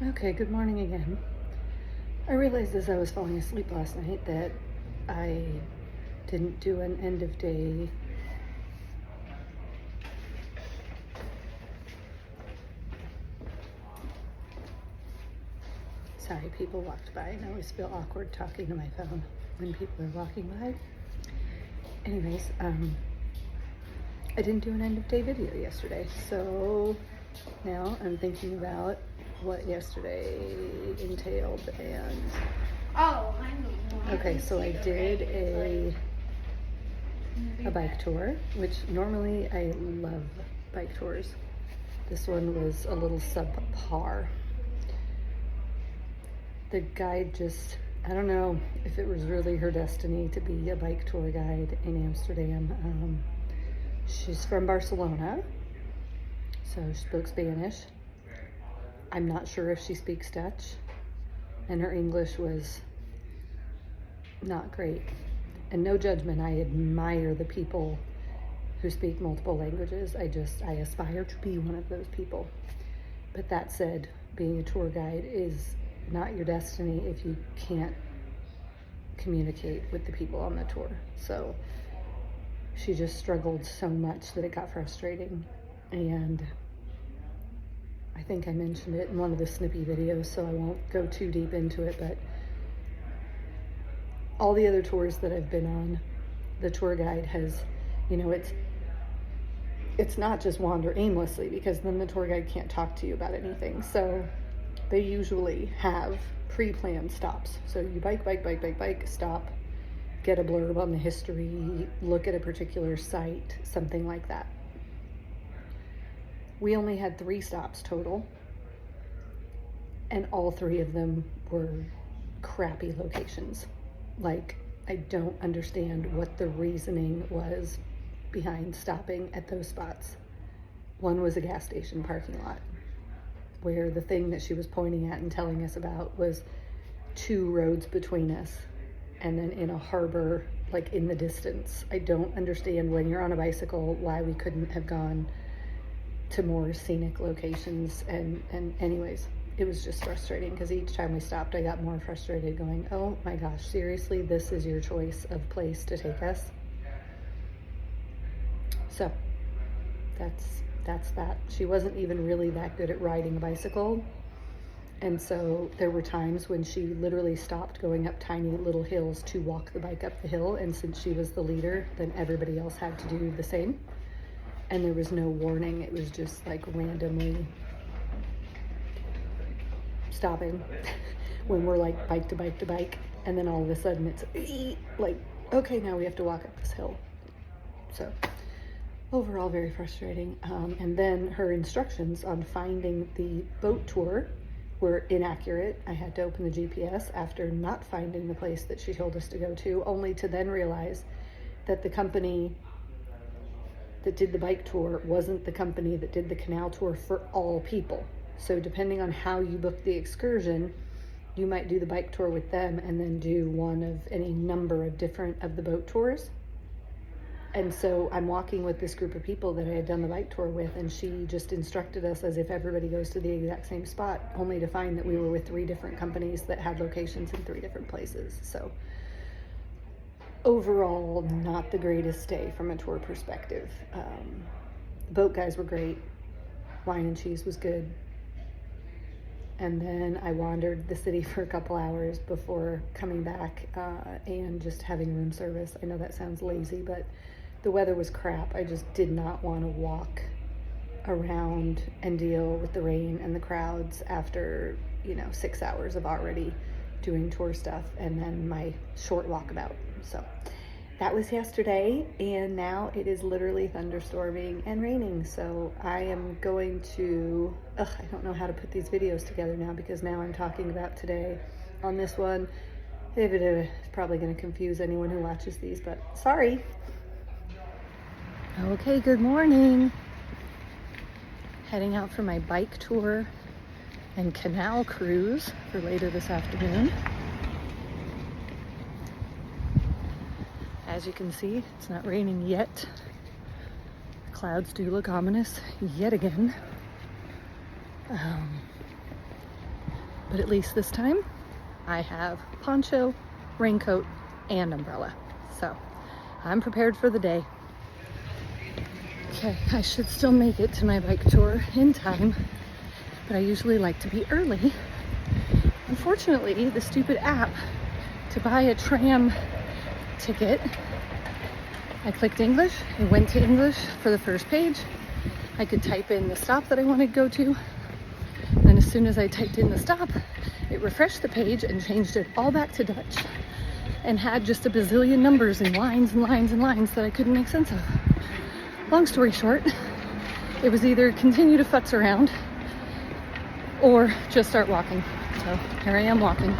Okay, good morning again. I realized as I was falling asleep last night that I didn't do an end of day Sorry, people walked by and I always feel awkward talking to my phone when people are walking by. Anyways, I didn't do an end of day video yesterday, so now I'm thinking about what yesterday entailed. And okay, so I did a bike tour, which normally I love bike tours. This one was a little subpar. The guide just, I don't know if it was really her destiny to be a bike tour guide in Amsterdam. She's from Barcelona, so she spoke Spanish. I'm not sure if she speaks Dutch, and her English was not great. And no judgment, I admire the people who speak multiple languages. I aspire to be one of those people. But that said, being a tour guide is not your destiny if you can't communicate with the people on the tour. So she just struggled so much that it got frustrating. And I think I mentioned it in one of the snippy videos, so I won't go too deep into it, but all the other tours that I've been on, the tour guide has, it's not just wander aimlessly, because then the tour guide can't talk to you about anything. So they usually have pre-planned stops. So you bike, stop, get a blurb on the history, look at a particular site, something like that. We only had 3 stops total, and all 3 of them were crappy locations. Like, I don't understand what the reasoning was behind stopping at those spots. One was a gas station parking lot, where the thing that she was pointing at and telling us about was 2 roads between us, and then in a harbor, like in the distance. I don't understand, when you're on a bicycle, why we couldn't have gone to more scenic locations. And anyways, it was just frustrating, because each time we stopped, I got more frustrated, going, oh my gosh, seriously, this is your choice of place to take us? So that's that. She wasn't even really that good at riding a bicycle. And so there were times when she literally stopped going up tiny little hills to walk the bike up the hill. And since she was the leader, then everybody else had to do the same. And there was no warning. It was just like randomly stopping when we're like bike to bike to bike. And then all of a sudden it's like, okay, now we have to walk up this hill. So overall, very frustrating. And then her instructions on finding the boat tour were inaccurate. I had to open the GPS after not finding the place that she told us to go to, only to then realize that the company that did the bike tour wasn't the company that did the canal tour for all people. So depending on how you book the excursion, you might do the bike tour with them and then do one of any number of different of the boat tours. And so I'm walking with this group of people that I had done the bike tour with, and she just instructed us as if everybody goes to the exact same spot, only to find that we were with 3 different companies that had locations in 3 different places. So overall, not the greatest day from a tour perspective. The boat guys were great. Wine and cheese was good. And then I wandered the city for a couple hours before coming back and just having room service. I know that sounds lazy, but the weather was crap. I just did not want to walk around and deal with the rain and the crowds after, 6 hours of already doing tour stuff and then my short walkabout. So that was yesterday, and now it is literally thunderstorming and raining. So I am going to, I don't know how to put these videos together now, because now I'm talking about today on this one. It's probably going to confuse anyone who watches these, but sorry. Okay, good morning. Heading out for my bike tour and canal cruise for later this afternoon. As you can see, it's not raining yet. Clouds do look ominous yet again. but at least this time I have poncho, raincoat, and umbrella. So I'm prepared for the day. Okay, I should still make it to my bike tour in time, but I usually like to be early. Unfortunately, the stupid app to buy a tram ticket, I clicked English, it went to English for the first page. I could type in the stop that I wanted to go to. And as soon as I typed in the stop, it refreshed the page and changed it all back to Dutch and had just a bazillion numbers and lines and lines and lines that I couldn't make sense of. Long story short, it was either continue to futz around or just start walking. So here I am walking.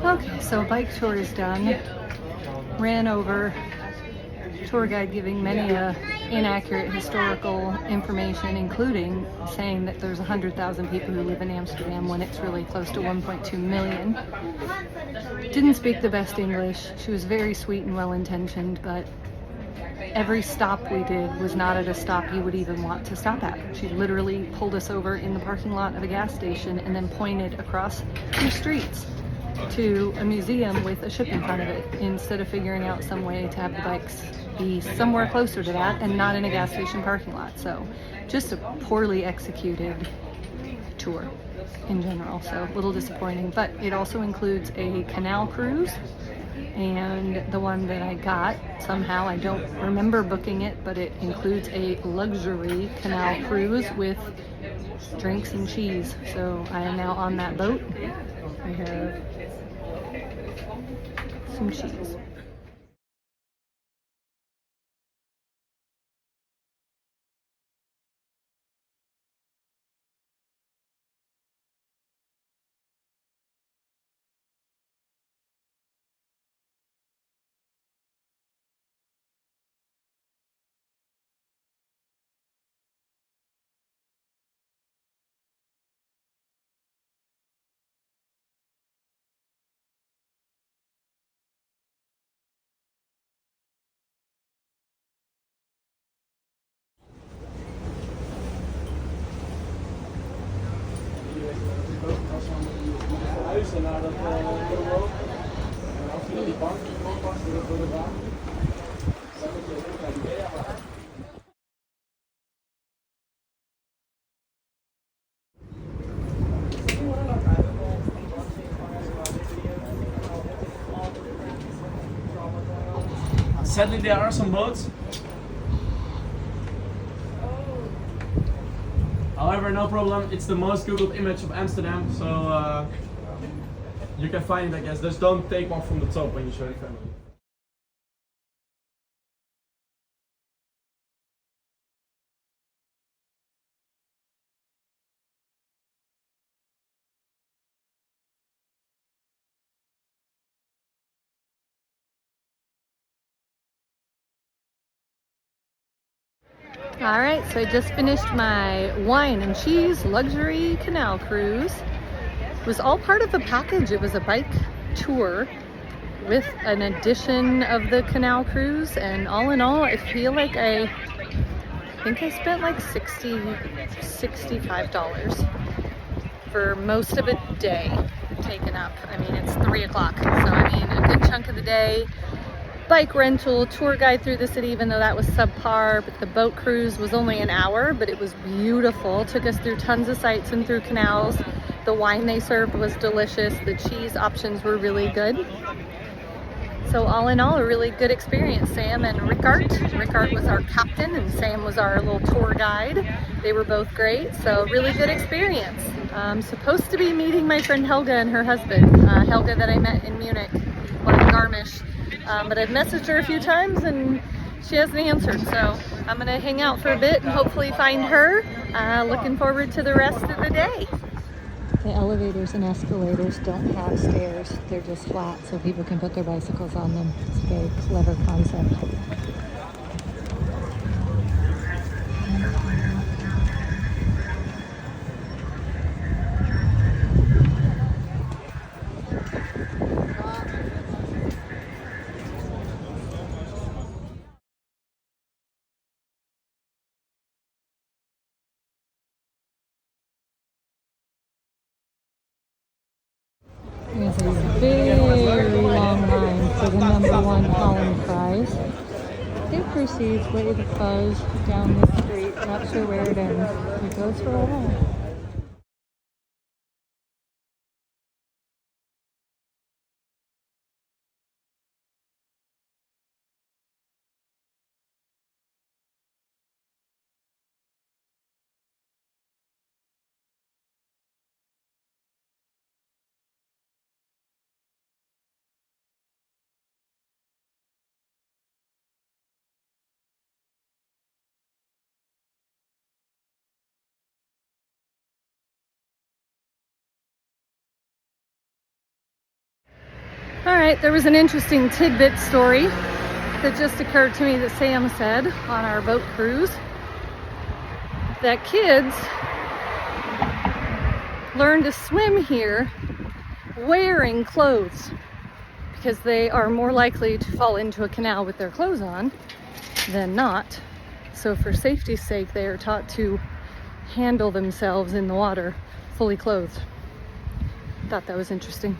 Okay, so bike tour is done. Ran over. Tour guide giving many inaccurate historical information, including saying that there's 100,000 people who live in Amsterdam when it's really close to 1.2 million. Didn't speak the best English. She was very sweet and well-intentioned, but every stop we did was not at a stop you would even want to stop at. She literally pulled us over in the parking lot of a gas station and then pointed across 2 streets to a museum with a ship in front of it, instead of figuring out some way to have the bikes be somewhere closer to that and not in a gas station parking lot. So just a poorly executed tour in general, so a little disappointing. But it also includes a canal cruise, and the one that I got, somehow I don't remember booking it, but it includes a luxury canal cruise with drinks and cheese. So I am now on that boat. I have some cheese. Sadly, there are some boats. However, no problem. It's the most Googled image of Amsterdam, so you can find it, I guess. Just don't take one from the top when you show your family. All right, so I just finished my wine and cheese luxury canal cruise. It was all part of the package. It was a bike tour with an addition of the canal cruise, and all in all, I feel like I think I spent like $65 for most of a day taken up. I mean, it's 3 o'clock, so I mean, a good chunk of the day. Bike rental, tour guide through the city, even though that was subpar, but the boat cruise was only an hour, but it was beautiful. Took us through tons of sites and through canals. The wine they served was delicious. The cheese options were really good. So all in all, a really good experience. Sam and Rickard was our captain and Sam was our little tour guide. They were both great, so really good experience. I'm supposed to be meeting my friend Helga and her husband, Helga that I met in Munich, well, in Garmisch. But I've messaged her a few times and she hasn't answered, so I'm gonna hang out for a bit and hopefully find her. Looking forward to the rest of the day. The elevators and escalators don't have stairs. They're just flat so people can put their bicycles on them. It's a very clever concept. There's a very long line for the #1 Holland fries. It proceeds way the fuzz down the street. Not sure where it ends. It goes for a while. All right, there was an interesting tidbit story that just occurred to me that Sam said on our boat cruise, that kids learn to swim here wearing clothes because they are more likely to fall into a canal with their clothes on than not. So for safety's sake, they are taught to handle themselves in the water fully clothed. Thought that was interesting.